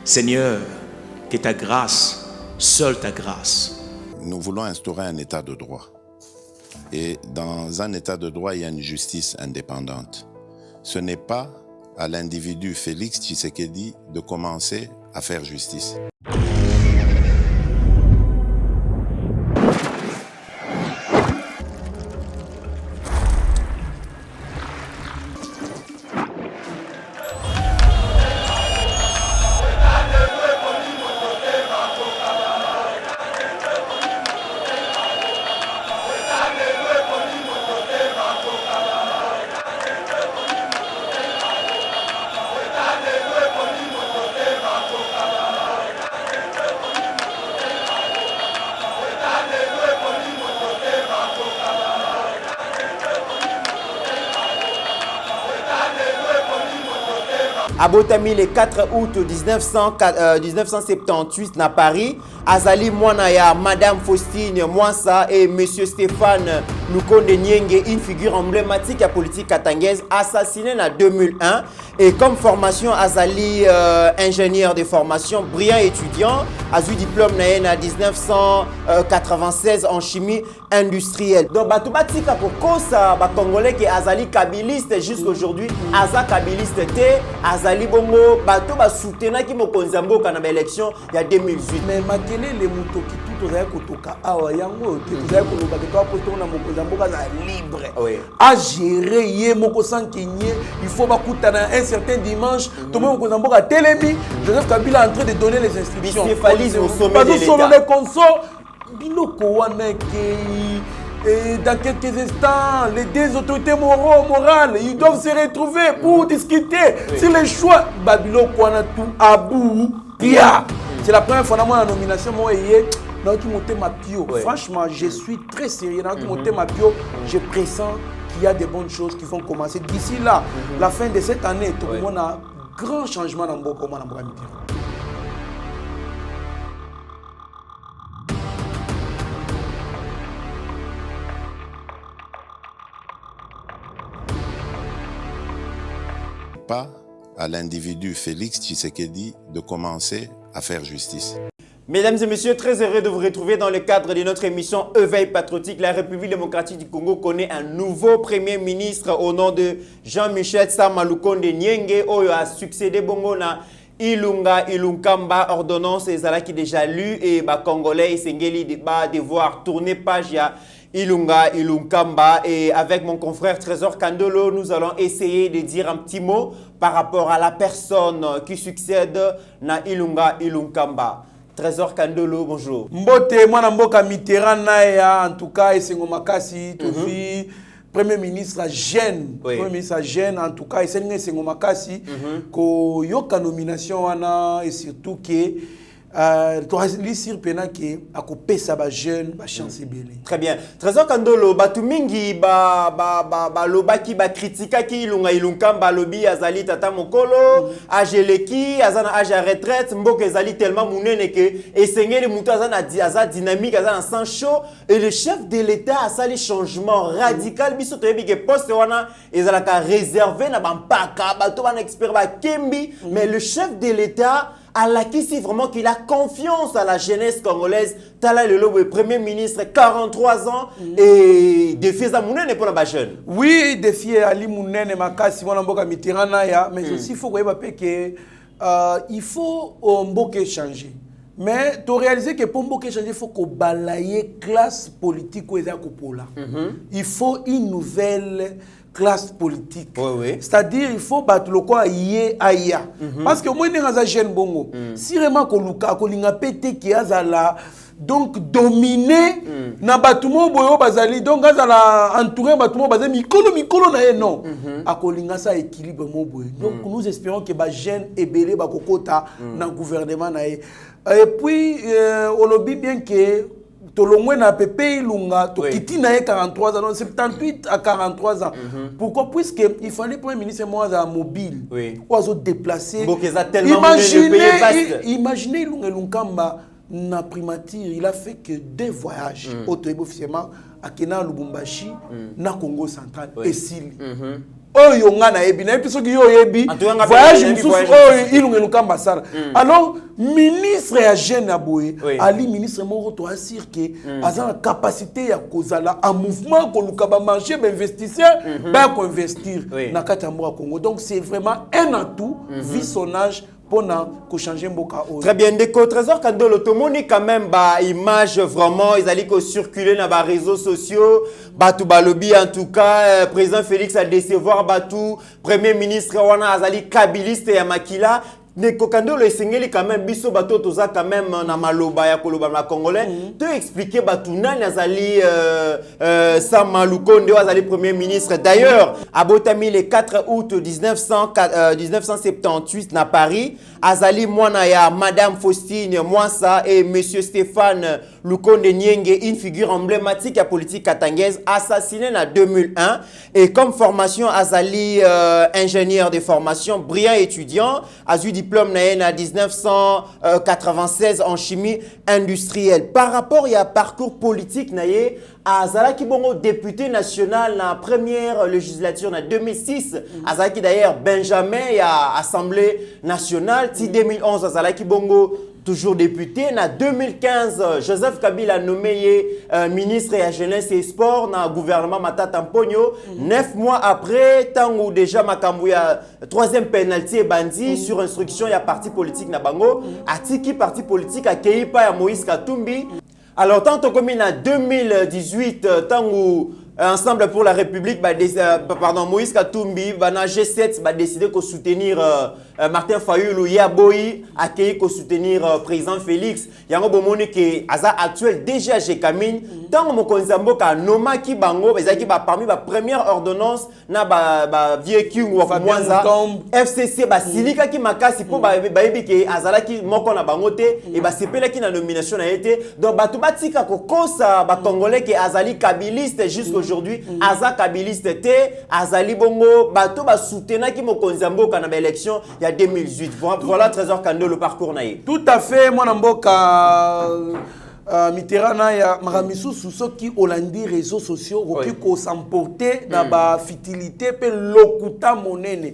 Seigneur, que ta grâce, seule ta grâce. Nous voulons instaurer un état de droit. Et dans un état de droit, il y a une justice indépendante. Ce n'est pas à l'individu Félix Tshisekedi de commencer à faire justice. Abotami le 4 août 1978 à Paris, Azali Mwanaya, Madame Faustine Mwansa et Monsieur Stéphane Lukonde Nyenge, une figure emblématique à politique katangaise, assassiné en 2001. Et comme formation, Azali ingénieur de formation, brillant étudiant, a eu diplôme en 1996 en chimie industrielle. Donc, Batoubatika pour ça, Congolais qui Azali kabiliste jusqu'aujourd'hui, Aza kabiliste te, Azali bongo, bato ba soutenir qui mo konzambo kana ba élection il y a 2018. Mais makele les moto qui tout oza kotoka awa yango te oza koloba ke to apoto na mo konzambo kana libre. A gérer yé moko sans kenye, il faut ba kutana un certain dimanche, tout le monde konzambo ka telemi, Joseph Kabila est en train de donner les instructions. Bicéphalisme au sommet de l'État. Parce que les consorts biloko wana ke. Et dans quelques instants, les deux autorités morales, ils doivent se retrouver pour discuter sur les choix. Babylone, tout Abou, Pia. C'est la première fois que la nomination Franchement, je suis très sérieux. Je pressens qu'il y a des bonnes choses qui vont commencer. D'ici là, la fin de cette année, tout le monde a un grand changement dans le monde. Pas à l'individu Félix Tshisekedi de commencer à faire justice. Mesdames et messieurs, très heureux de vous retrouver dans le cadre de notre émission Éveil patriotique. La République démocratique du Congo connaît un nouveau premier ministre au nom de Jean-Michel Sama Lukonde Nyenge, qui a succédé bongo na Ilunga Ilunkamba, ordonnance qui déjà lu et ba Congolais Sengeli va devoir tourner page ya Ilunga Ilunkamba. Et avec mon confrère Trésor Kandolo, nous allons essayer de dire un petit mot par rapport à la personne qui succède na Ilunga Ilunkamba. Trésor Kandolo, bonjour. Mbote, moi Mboka Mitterrand en tout cas, et c'est Makasi, Tofi, Premier ministre jeune, Premier ministre jeune, en tout cas, et c'est Makasi, ko yoka nomination et surtout que lissir pena ke akopé ça ba jeune ba chance belé. Très bien. Trésor Kandolo batu mingi ba lobaki ba kritika ki Ilunga Ilunkamba lobi azali tata mokolo ajeleki azana âge à retraite mboka ezali tellement munene ke esengeli mutu azana dynamique azana sang chaud et le chef de l'État a sali changement radical biso to yebi ke poste wana ezala ka réservé na bampaka bato bana expert ba kembi mais le chef de l'État à l'acquis vraiment qu'il a confiance à la jeunesse congolaise. Tala le premier ministre, 43 ans, et défi Zamounene n'est pas la jeune. Oui, défi Ali Mounene et Makasi, Mboka Mitterrand, mais aussi il faut que il faut Mboka changer. Mais tu réalises que pour Mboka changer, il faut qu'on balaye classe politique ou il faut une nouvelle classe politique. C'est-à-dire il faut battre le quoi yé aya. Parce que moi je jeune bongo. Si vraiment ko linga pété qui azala donc dominer na batumo boyo bazali donc azala entourer batumo bazali mikolo na non. Akolinga ça équilibre mo boyo. Donc nous espérons que ba jeune ebele ba kokota na gouvernement na et puis on lobby bien que Tolongwe na Pepe Ilunga, Tokiti na 43 ans, 78 à 43 ans. Pourquoi? Puisque il fallait pour un ministre moi mobile, ou se déplacer. Imaginez Ilunga Ilunkamba na primature, il a fait que 2 voyages officiellement à Kenya, Lubumbashi, na Congo central et Sili. oyo nga na yebi na biso ki yo yebi voyage mususu oyo ilungu kamba sala alors ministre ya jeune aboye ali ministre moko to assure que azana capacité ya kozala en mouvement ko luka ba marché ba investisseur ba ko investir na kati ya mboka Congo. Donc c'est vraiment un atout vu son âge pour changer mboka. Très bien, Ndeko Trésor Kandolo tomoni quand même ba image vraiment ils allaient circuler dans les réseaux sociaux batu balobi en tout cas président Félix a décevoir batu premier ministre wana azali kabiliste ya makila. Ndeko Kandolo esengeli quand même biso bato toza quand même na maloba ya koloba na congolais te expliquer batu nani azali Sam Malukonde azali premier ministre. D'ailleurs abotami le 4 août 1978 na Paris azali mwana ya madame Faustine Mwasa et monsieur Stéphane Lukonde Nienge, une figure emblématique à politique katangaise, assassiné en 2001 et comme formation azali ingénieur de formation, brillant étudiant, a eu diplôme en 1996 en chimie industrielle. Par rapport à parcours politique naye azalaki bongo député national na première législature en 2006, azalaki d'ailleurs Benjamin à Assemblée nationale, ti 2011 azalaki bongo toujours député. En 2015, Joseph Kabila nommé ministre de la Jeunesse et Sport dans le gouvernement Matata Mpogno. 9 mois après, tant où déjà Makambouya, troisième pénalité bandi sur instruction, il y a parti politique na bango. Atiki parti politique a Keipa ya Moïse Katumbi. Alors, tant comme en 2018, tant où Ensemble pour la République, Moïse Katumbi, G7 a décidé de soutenir Martin Fayulu, Yaboyi, accueilli de soutenir président Félix. Yango bomoni que Aza actuel déjà j'ai camine. Tant que Mokonzambo ka noma ki bango, bezaki ba parmi ba première ordonnance na ba vieux king ou Mwanza FCC ba silika ki makasi po ba yebi ke azala ki moko na bangote et ba sepela ki na nomination na été. Donc ba tubatika ko kosa ba congolais que azali kabiliste jusqu'aujourd'hui, aza kabiliste te, azali bongo bato ba soutenir ki Mokonzambo ka na ba élection il y a 2018. Voilà Trésor Kando le parcours naïe. Tout à fait, moi namboka Mitterrand ya maramisu sous qui Hollandi réseaux sociaux qui ko s'emporter na ba futilité pe lokuta monene.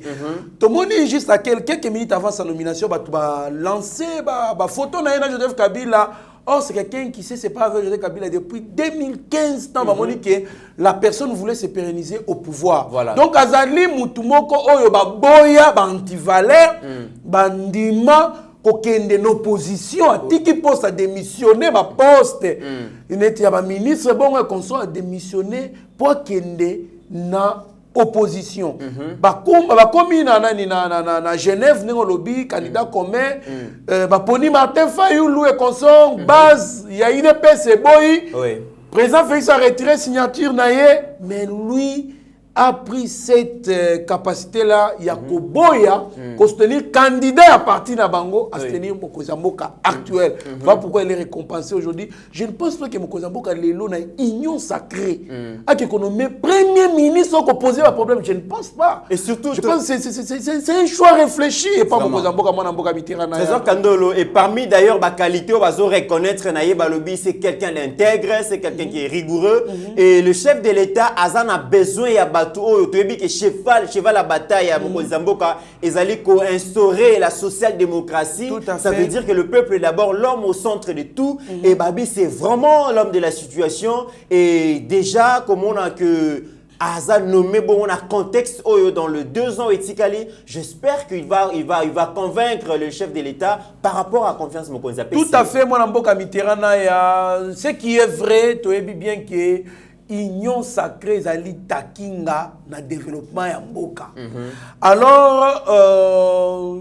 To moni juste à quelques minutes avant sa nomination ba lancer ba photo na Joseph Kabila. Or c'est quelqu'un qui s'est séparé avec Joseph Kabila depuis 2015 tant ba moni que la personne voulait se pérenniser au pouvoir. Voilà. Donc azali mutumoko oyo ba boya ba antivaleur bandima kokende l'opposition a tiki poste a démissionné ma poste il était un ministre bon qu'on soit démissionné pour kende na opposition ba komi na Genève ningo lobby candidat commun ba poni Martin Fayulu et consort base il y a une PC boy président Félix a retiré signature naie mais lui a pris cette capacité-là, il y a Koboya, pour soutenir candidat à partir de Bango, à soutenir Mokozamboka actuel. Voilà pourquoi il est récompensé aujourd'hui. Je ne pense pas que Mokozamboka est une union sacrée. À qu'il nommé premier ministre qui posé un problème, je ne pense pas. Et surtout, je pense que c'est un choix réfléchi et pas Mokozamboka, Mwanamboka Mitterrand. Trésor Kandolo, et parmi d'ailleurs ma qualité, on va reconnaître Naye Balobi, c'est quelqu'un d'intègre, c'est quelqu'un qui est rigoureux. Et le chef de l'État, Azan a besoin de cheval à bataille à Mokozamboka, ils allaient instaurer la social-démocratie. Ça veut dire que le peuple est d'abord l'homme au centre de tout. Et Babi, c'est vraiment l'homme de la situation. Et déjà, comme on a que Aza nommé, bon, on a contexte dans le 2 ans etikali, j'espère qu'il va convaincre le chef de l'État par rapport à confiance Mokozamboka. Tout à fait, moi, Namboka Mitterrand, ce qui est vrai, tu sais bien que union sacrée zali takinga na développement ya mboka. Alors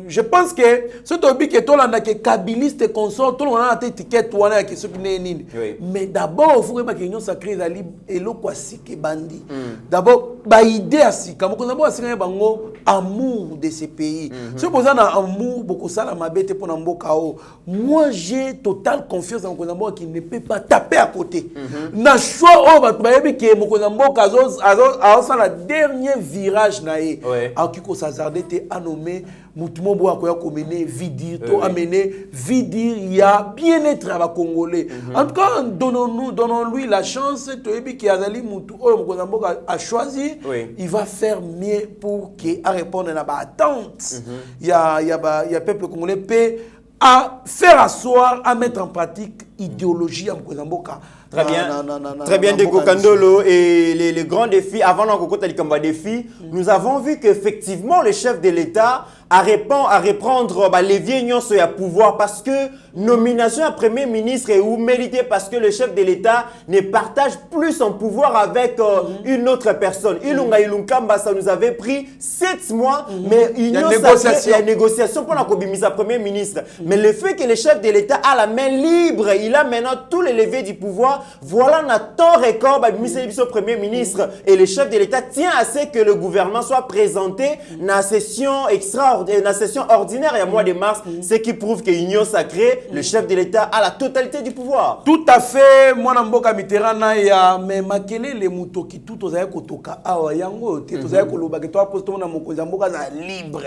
je pense que ce tobi que tolanda que kabiliste consort tout le monde a étiquette wana que ce qui n'est nini. Mais d'abord il faut que union sacrée zali eloko asike bandi. D'abord ba idée asika mokozambo asika bango amour de ce pays. Ce posant amour beaucoup ça la mabete pour mboka o. Moi j'ai totale confiance en mokozambo qui ne peut pas taper à côté. Na choix o ba toyebi ke mokonzi mboka azo la dernier virage na ye aki ko s'hazarder te a nommé mutu mo boya koya komene vidir to amener vidir ya bien-être à Congolais. En tout cas, donnons-lui la chance. Toyebi ki azali mutu oyo mokonzi mboka a choisi, il va faire mieux pour que a répondre à ba attente. Il y a peuple congolais paix à faire asseoir, à mettre en pratique idéologie à Mboka. Très bien, très bien, Deko Kandolo. Et les grands défis, avant le défi, nous avons vu qu'effectivement, le chef de l'État à reprendre les vieilles sur le pouvoir parce que nomination à Premier ministre est ou mérité parce que le chef de l'État ne partage plus son pouvoir avec une autre personne. Ilunkamba, ça nous avait pris 7 mois, mais il y a une négociation pour la commission Premier ministre. Mais le fait que le chef de l'État a la main libre, il a maintenant tous les leviers du pouvoir, voilà notre record au Premier ministre. Et le chef de l'État tient à ce que le gouvernement soit présenté dans la session extraordinaire, dans la session ordinaire et au mois de mars, ce qui prouve que l'Union sacrée, le chef de l'État a la totalité du pouvoir. Tout à fait, moi Mboka Mitterrand ya mais makele les mutoki tout aux kotoka awa yango te aux koloba que toi posto na mokonzi mboka za libre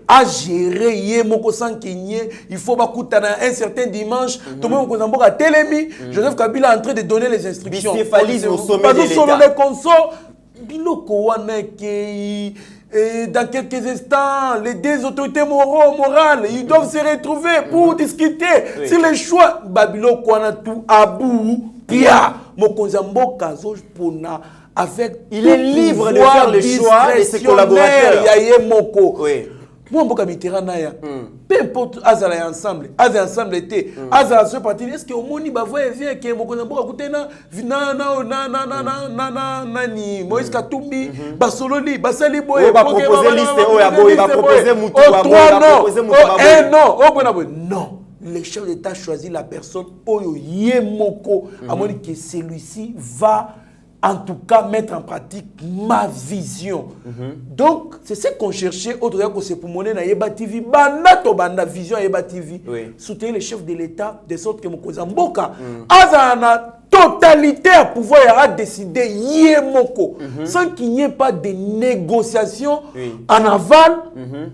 à gérer ye moko sans kinye, il faut bakutana un certain dimanche tout le monde mokonzi mboka telemi Joseph Kabila est en train de donner les instructions bicéphalisme au sommet de l'État les consorts biloko wana ke. Et dans quelques instants, les deux autorités morales, ils doivent se retrouver pour discuter sur les choix. Babylone, Kwana, tout, Abou, Pia, Mokonzamboka, Zojpona, avec. Il est libre de faire le choix de ses collaborateurs. Yaye Moko. Moi, Mboka Mitterrand, peu importe, Azala ensemble, était, Azala ce parti, est-ce que au moni bavoye vient que Mokonzamboka Koutena, nani, Moïse Katumbi, Basololi, Basali Boye, va proposer liste, va proposer non. Le chef d'État choisit la personne Oyo Yemoko, à mon que celui-ci va en tout cas mettre en pratique ma vision. Donc, c'est ce qu'on cherchait au-delà que c'est pour monnaie na Yeba TV, banda vision Yeba TV. Soutenir le chef de l'État de sorte que Mokonzi Mboka azana totalité à pouvoir à décider Yemoko sans qu'il n'y ait pas de négociation en aval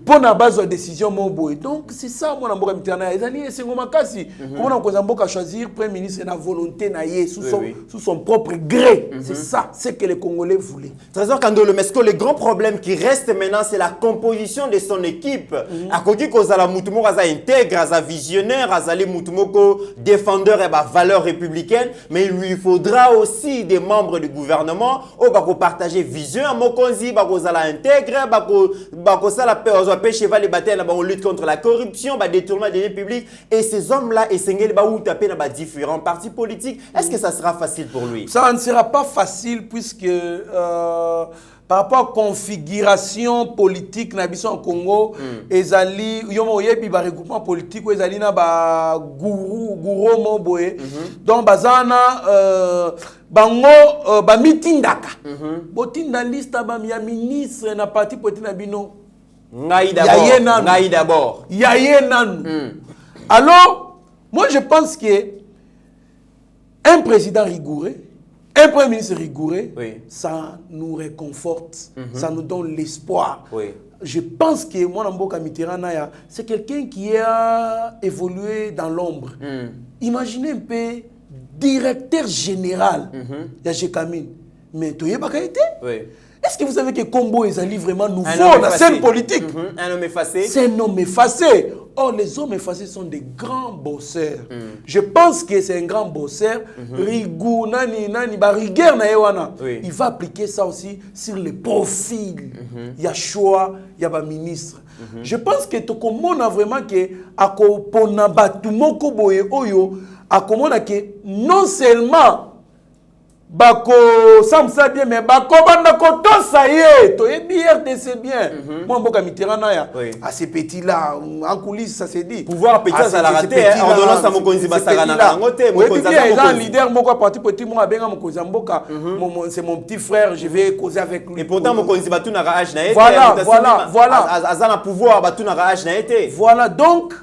pour la base de décision Moboy. Donc c'est ça mon Mboka Mitterrand ezali esengoma kasi pour Mokonzi Mboka choisir premier ministre na volonté na ye sous son propre gré. C'est ça, c'est que les Congolais voulaient. Trésor Kandolo, mais est-ce que le grand problème qui reste maintenant c'est la composition de son équipe. À côté kozala mutumoko aza intègre, aza visionnaire, azali mutumoko défendeur et valeurs républicaines, mais il lui faudra aussi des membres du gouvernement qui vont partager vision à Mokonzi, qui vont intégrer, qui vont cheval les batailles, qui lutte contre la corruption, le détournement des deniers publics. Et ces hommes-là, ils sont tapés dans différents partis politiques. Est-ce que ça sera facile pour lui? Ça ne sera pas facile puisque par rapport à la configuration politique en Congo, ezali yomo yebi ba regroupement politique ezali na ba gourou moboye. Donc bazana bango ba meeting daka. Botinda liste ba ya ministre na parti politique na bino. Ngai d'abord. Yaye nan. Alors, moi je pense que un président rigoureux, un premier ministre rigoureux, ça nous réconforte, ça nous donne l'espoir. Je pense que moi, Mboka Mitterrand, c'est quelqu'un qui a évolué dans l'ombre. Imaginez un peu, directeur général de Jekamine. Mais tu n'as pas été? Est-ce que vous savez que Combo est vraiment nouveau dans la scène politique? Un homme effacé. C'est un homme effacé. Or, les hommes effacés sont des grands bosseurs. Je pense que c'est un grand bosseur. Rigou, nani, rigueur na yewana. Il va appliquer ça aussi sur les profils. Il y a choix, il y a ministre. Je pense que tout le monde a vraiment que akopona batumoko boye oyo akomona que non seulement bako samsa bien mais bako banda koto ça y est to RDC bien moi Mboka Mitterrand ya à ces petits là en coulisses ça se dit pouvoir petit ça la raté ordonnance à Mokonzi Basara na ngote Mokonzi un leader moko parti politique moi benga Mokonzi Mboka c'est mon petit frère je vais causer avec lui et pourtant Mokonzi Batu na age na été voilà azana pouvoir Batu na age na été voilà donc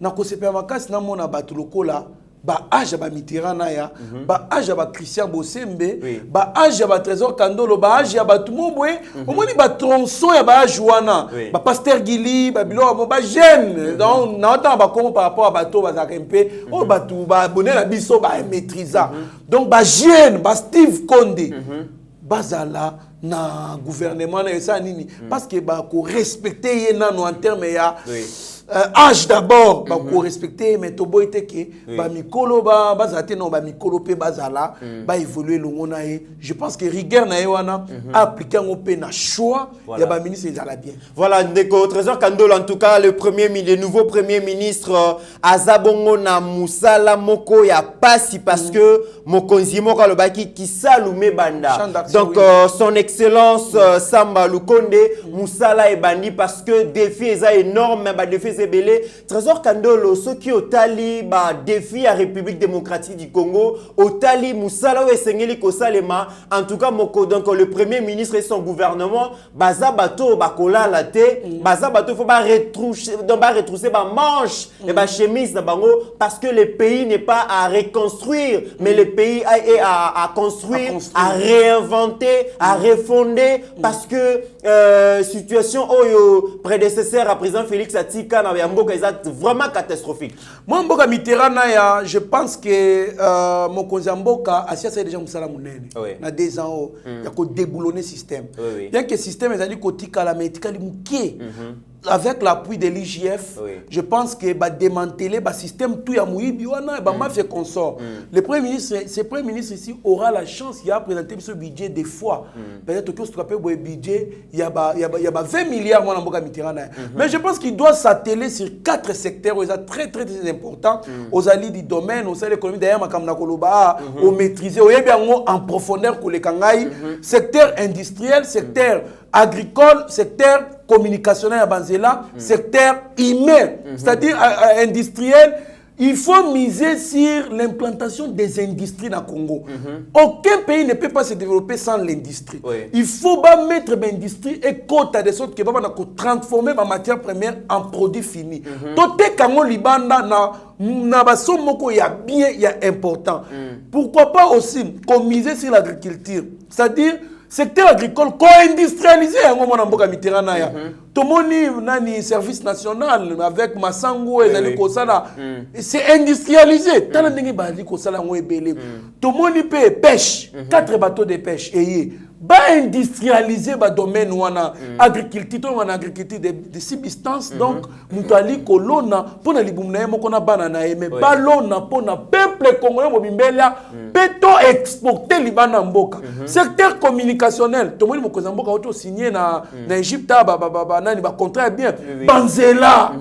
na ko sepa makasi na mona batu lokola ba âge ba Mitterrand na ya ba âge ba Christian Bosembe ba âge ba Trésor Kandolo ba âge ba Tumobwe omoni ba tronçon ya ba âge wana ba Pasteur Gili ba bilo ba jeune donc na autant ba comme par rapport à bateau ba zakempe o ba tout ba bonner la biso ba maîtrisa donc ba jeune ba Steve Condé bazala na gouvernement na ça nini parce que ba ko respecter ye nano en terme ya âge d'abord ba ko respecter mais to boite ke ba mikolo ba bazate non ba mikolo pe bazala ba évoluer longo na ye je pense que rigueur na ye wana appliquer un pe na choix ya ba ministre ezala bien voilà ndeko Trésor Kandolo en tout cas le nouveau premier ministre azabongo na musala moko ya pasi parce que mokonzi moko le baki ki salume banda donc son excellence Samba Lukonde musala e bandi parce que défi eza énorme ba défi belé Trésor Kandolo ceux qui otali ba défi à République démocratique du Congo otali musala we sengeli ko salema en tout cas moko donc le premier ministre et son gouvernement baza bato bakola la té baza bato faut ba retrousser ba manche et ba chemise na bango parce que le pays n'est pas à reconstruire mais le pays est à construire, à réinventer, à refonder parce que situation au prédécesseur à président Félix Atika na Mboka est vraiment catastrophique. Moi Mboka Mitterrand ya je pense que mon Mboka a c'est déjà musala munene na 2 ans il y a ko déboulonner système bien que système ezali kotika la metika limukie avec l'appui de l'IGF, je pense que va démanteler le système tout ya muibi wana ba mafia consort. Le premier ministre, ce premier ministre ici aura la chance il a présenté ce budget des fois. Peut-être que ce qu'on appelle le budget il y a 20 milliards moi Mboka Mitterrand. Mais je pense qu'il doit s'atteler sur 4 secteurs où très importants aux alliés du domaine, aux alliés économiques d'ailleurs makamna koloba, au maîtriser, au yebiango en profondeur ko le kangai, secteur industriel, secteur agricole, secteur communicationnel à Banzela, secteur humain, c'est-à-dire industriel. Il faut miser sur l'implantation des industries dans le Congo. Aucun pays ne peut pas se développer sans l'industrie. Il faut pas mettre l'industrie et quota de sorte que va transformer ma matière première en produit fini. Tout est quand libanda na baso moko ya bien ya important. Pourquoi pas aussi qu'on miser sur l'agriculture, c'est-à-dire secteur agricole co-industrialisé à moment Mboka Mitterrand na ya tomoni nani service national avec Masango et les kosala c'est industrialisé tala ndenge bali kosala ngo ebele tomoni pe pêche 4 bateaux de pêche et ba industrialiser ba domaine wana agriculture wana agriculture de subsistance donc mutali kolona pona libumna moko na bana na mais balona pona peuple congolais mobimbela peto exporter libana mboka secteur communicationnel tomoni mokoza mboka auto signé na Égypte nani ba contrat bien Banzela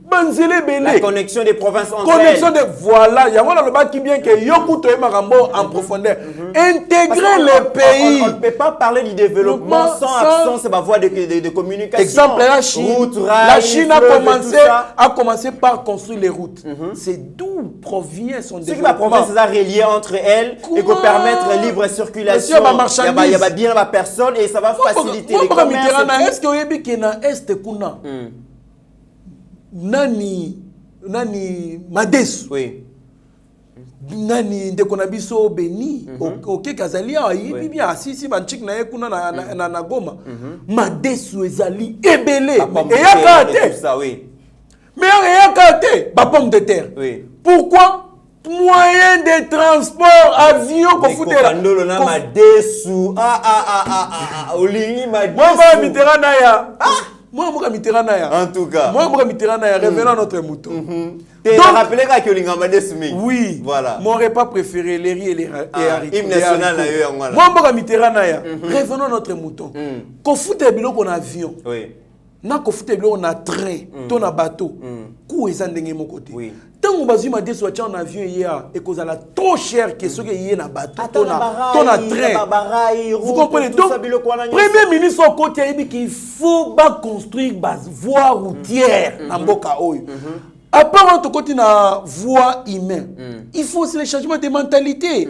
Banzela belé la connexion des provinces entre connexion de voilà ya voilà le ba qui bien que yokuto e makambo en profondeur intégrer le pays on ne peut pas parler du développement sans absence de voie de communication. Exemple, la Chine, la Chine a commencé par construire les routes. C'est d'où provient son développement. Ce qui va provenir, c'est relier entre elles et que permettre libre circulation. Il y a bien la personne et ça va faciliter les commerces. Est-ce que vous avez dit na est kuna nani Madesu? Oui. Nani ndeko na biso Beni OK kazalia yibi bien asisi banchik na ekuna na Goma Madesu ezali ebele et yakate ça oui mais yakate ba pomme de terre oui pourquoi moyen de transport avion ko futela Kandolo na Madesu olingi Madesu moi Mitterrand na ya moi Mboka Mitterrand na ya en tout cas moi Mboka Mitterrand na ya revenons à notre mouton. Donc, rappelez que Olinga Madesu oui, voilà. Mon repas préféré, les riz et les haricots. Hymne national là. Moi, Mboka Mitterrand na ya. Revenons à notre mouton. Ko foute biloko na avion. Oui. Na ko foute biloko na train, to na bateau. Ku ezandenge mon côté. Oui. Tant bazui Madesu wa en avion hier et cause la trop cher que ce que y na bateau, to na train. Vous comprenez donc premier ministre au côté il dit qu'il faut pas construire base voie routière na mboka oyo. À part on côté na voie humaine, il faut aussi le changement de mentalité.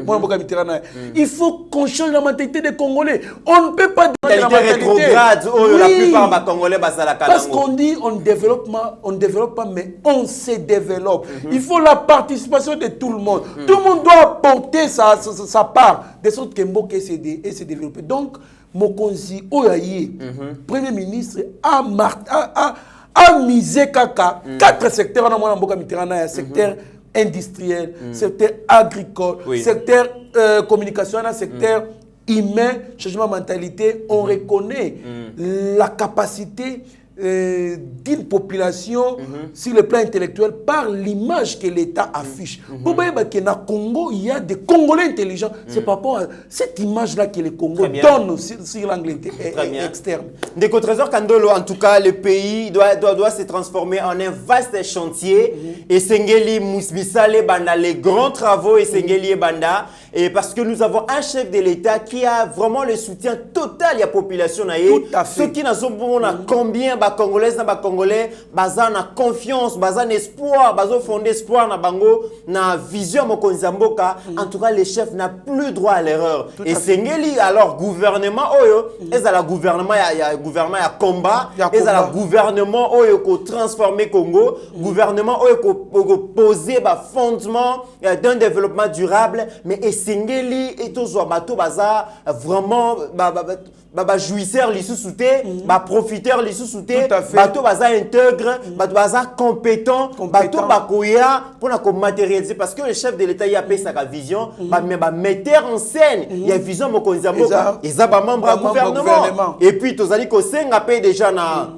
Il faut qu'on change la mentalité des Congolais. On ne peut pas la mentalité rétrograde. Oui. La plupart des Congolais parce qu'on dit on développe pas, mais on se développe. Il faut la participation de tout le monde. Tout le monde doit apporter sa part de sorte que Mboka se développer. Donc Mokonzi Oyaye, Premier ministre, a misé kaka 4 secteurs dans mon Mboka Mitterrand, secteur industriel, secteur agricole, secteur communication, secteur humain, changement de mentalité. On reconnaît la capacité d'une population sur le plan intellectuel par l'image que l'État affiche. Pour que na Congo, il y a des Congolais intelligents. C'est par rapport à cette image-là que le Congo donne sur l'angle externe. Ndeko Trésor Kandolo, en tout cas, le pays doit se transformer en un vaste chantier. Et Sengeli Mousmisale Banda, les grands travaux et Sengeli Banda. Et parce que nous avons un chef de l'État qui a vraiment le soutien total de la population. Tout à fait. Ceux qui n'ont combien Congolais na Congolais baza na confiance, baza na espoir, baza fondé espoir na bango na vision mokonzi mboka. En tout cas, le chef n'a plus droit à l'erreur. Et Sengeli alors gouvernement oyo, ezala gouvernement ya combat, ezala gouvernement oyo ko transformer Congo, gouvernement oyo ko poser ba fondement d'un développement durable, mais Sengeli et tozo bato baza vraiment jouisseur li sous-souté, profiteur li sous-souté, bateau baza intègre, bateau baza compétent, bateau bakoya pour la matérialiser parce que le chef de l'État y a payé sa vision, mais metteur en scène, il y a vision mokonzi mboka, ils a membre du gouvernement. Et puis tozali ko senga paye déjà na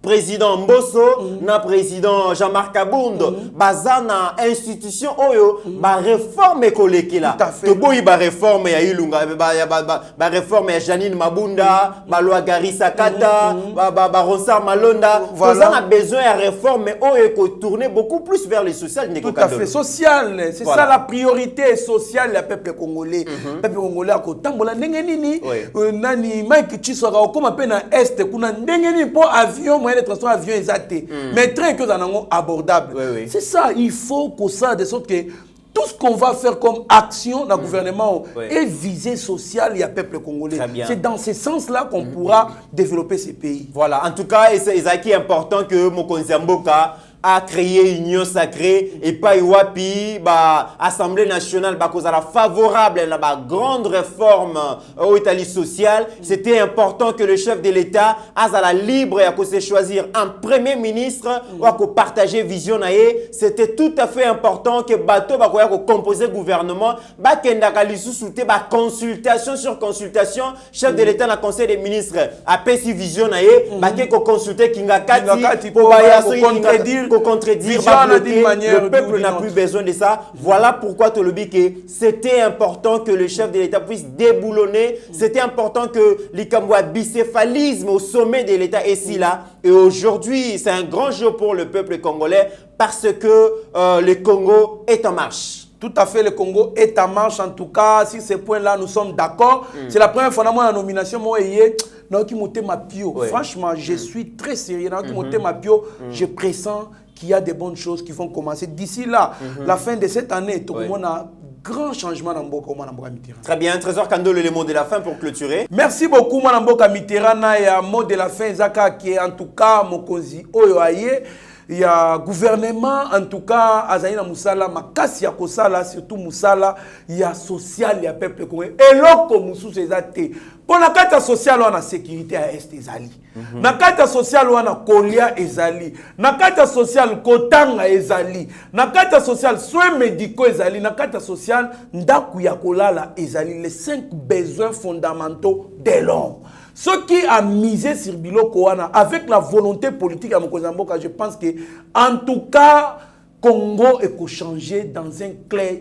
président Mbosso, na président Jean-Marc Kabondo, baza na institution oyo, ba réforme kolekela. To boyi ba réforme ya Ilunga, ba réforme ya Janine Mabunda, ba loi Garissa Kata, ba Ronsard Malonda. Voilà. On a besoin de réforme oyo ko tourner beaucoup plus vers le social. Tout à fait, social. C'est ça la priorité sociale du peuple congolais. Peuple congolais ko tambola ndenge nini, nani Mike Chiswaka ko mape na est kuna ndenge nini pour avion de transport avion exacté, mais train que nous abordable. C'est ça, il faut que ça de sorte que tout ce qu'on va faire comme action dans le gouvernement est visée sociale, il y a peuple congolais. C'est dans ce sens-là qu'on pourra développer ces pays. Voilà, en tout cas, c'est important que Mokonzi Mboka a créé une union sacrée et pas Iwapi, Assemblée nationale, favorable à la grande réforme au Italie sociale. C'était important que le chef de l'État a la libre et à se choisir un premier ministre ou à partager vision. C'était tout à fait important que Bato composer gouvernement, consultation sur consultation, chef de l'État dans le conseil des ministres a payé vision consulter Kingakati pour contredire, le peuple n'a plus besoin de ça. Voilà pourquoi c'était important que le chef de l'État puisse déboulonner. C'était important que l'Ikamboua bicéphalisme au sommet de l'État est si là. Et aujourd'hui, c'est un grand jour pour le peuple congolais parce que le Congo est en marche. Tout à fait, le Congo est en marche. En tout cas, sur ces points-là, nous sommes d'accord. C'est la première fois que la nomination, franchement, je suis très sérieux. Je pressens qu'il y a des bonnes choses qui vont commencer. D'ici là, la fin de cette année, tout le monde a grand changement dans Mboka Mitterrand. Très bien, Trésor Kandolo, le mot de la fin pour clôturer. Merci beaucoup, Mboka Mitterrand. Il y a un mot de la fin, Zaka, qui est en tout cas Mokonzi Oyoaye. Il y a gouvernement, en tout cas, Azaïna Moussala, Makasi Kosala, surtout Moussala, il y a social, il y a peuple congolais. Et l'autre, Moussou, c'est ça. Pour la carte sociale, on a sécurité à Est Ezali. La carte sociale, on a Kolia Ezali. La carte sociale, Kotanga Ezali. La carte sociale, soins médicaux Ezali. La carte sociale, Ndakuyakolala Ezali. Les 5 besoins fondamentaux de l'homme. Ce qui a misé sur Biloko Wana, avec la volonté politique à Mokozamboka, je pense que, en tout cas, Congo est changé dans un clin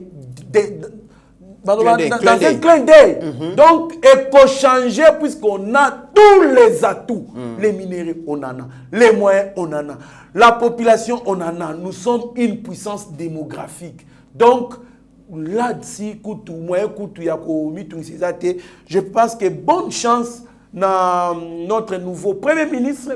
d'œil. Donc, il faut changer puisqu'on a tous les atouts. Les minéraux, on en a. Les moyens, on en a. La population, on en a. Nous sommes une puissance démographique. Donc, là-dessus, je pense que bonne chance na notre nouveau Premier ministre.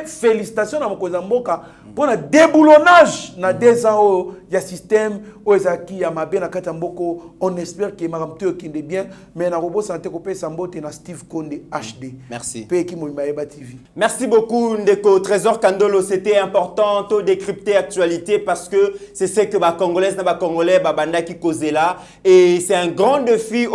Félicitations à Mokoza Mboka pour le déboulonnage na 2 ans il y a système Oezaki ya mabe na kati mboko. On espère que maramto kinde bien mais na robo santé ko pesa mbote na Steve Konde HD. Merci. Pe ki mo Mayeba TV. Merci beaucoup Ndeko Trésor Kandolo, c'était important de décrypter l'actualité parce que c'est ce que les Congolaises et les Congolais banda qui causent là et c'est un grand défi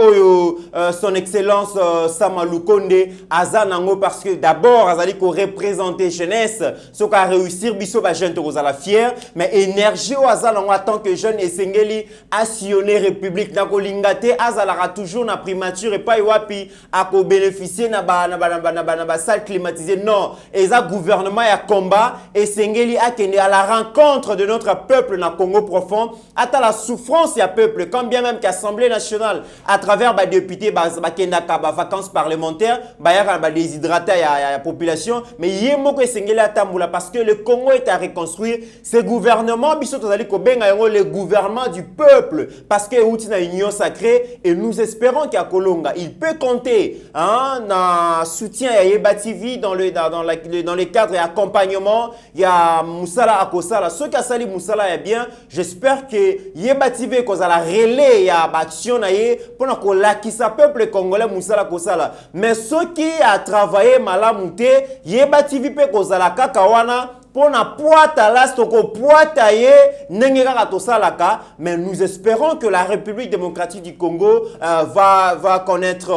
son excellence Sama Lukonde Azanango parce que d'abord azali ko représenter jeunesse ce qu'a réussir biso ba jeune to la fier mais énergie au Azanango en tant que jeune et sengeli a sillonner république na kolingate azalara toujours na primature et pas wapi a ko bénéficier na ba salle climatisée non et ça gouvernement ya combat et sengeli a kende à la rencontre de notre peuple na Congo profond ata la souffrance ya peuple quand bien même qu'Assemblée nationale à travers ba députés ba kenda ka ba vacances parlementaires ba ya ba déshydrater ya population mais yemo ko sengeli atambula parce que le Congo est à reconstruire ce gouvernement biso tozali ko benga yango le gouvernement du peuple parce que outi na union sacrée et nous espérons qu'à Kolonga il peut compter na soutien à Yeba TV dans les cadres et accompagnement il y a Moussala Akosala ceux qui a sali Moussala est bien j'espère que Yeba TV cause à la relais ya action na ye pour na ko lakisa peuple congolais Moussala Akosala mais ceux qui a travaillé malamuté Yeba TV peut cause à la kakawana pour na poata lastoko poata ye ndenge kaka tosalaka mais nous espérons que la République démocratique du Congo va connaître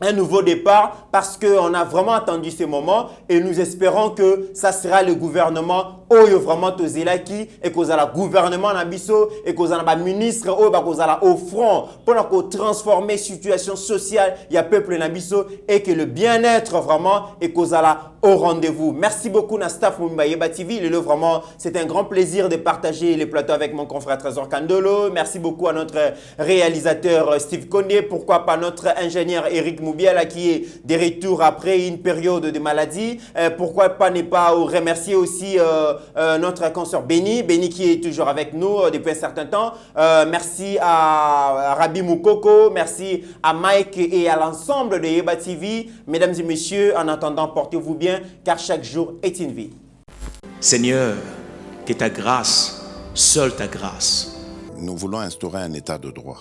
un nouveau départ parce qu'on a vraiment attendu ces moments et nous espérons que ça sera le gouvernement oyo vraiment tozilaki et qu'on a le gouvernement nabiso et qu'on a le ministre oyo qu'on a au front pour transformer situation sociale il y a peuple nabiso et que le bien-être vraiment et qu'on a au rendez-vous. Merci beaucoup na staff Mumba Yeba TV. Vraiment, c'est un grand plaisir de partager les plateaux avec mon confrère Trésor Kandolo. Merci beaucoup à notre réalisateur Steve Konde. Pourquoi pas notre ingénieur Eric Moubiala qui est de retour après une période de maladie. Pourquoi pas ne pas remercier aussi notre consoeur Benny qui est toujours avec nous depuis un certain temps. Merci à Rabi Moukoko. Merci à Mike et à l'ensemble de Yeba TV. Mesdames et messieurs, en attendant, portez-vous bien car chaque jour est une vie. Seigneur, que ta grâce, seule ta grâce. Nous voulons instaurer un état de droit.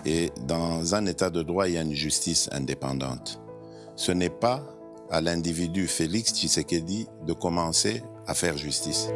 Et dans un état de droit, il y a une justice indépendante. Ce n'est pas à l'individu Félix Tshisekedi de commencer à faire justice.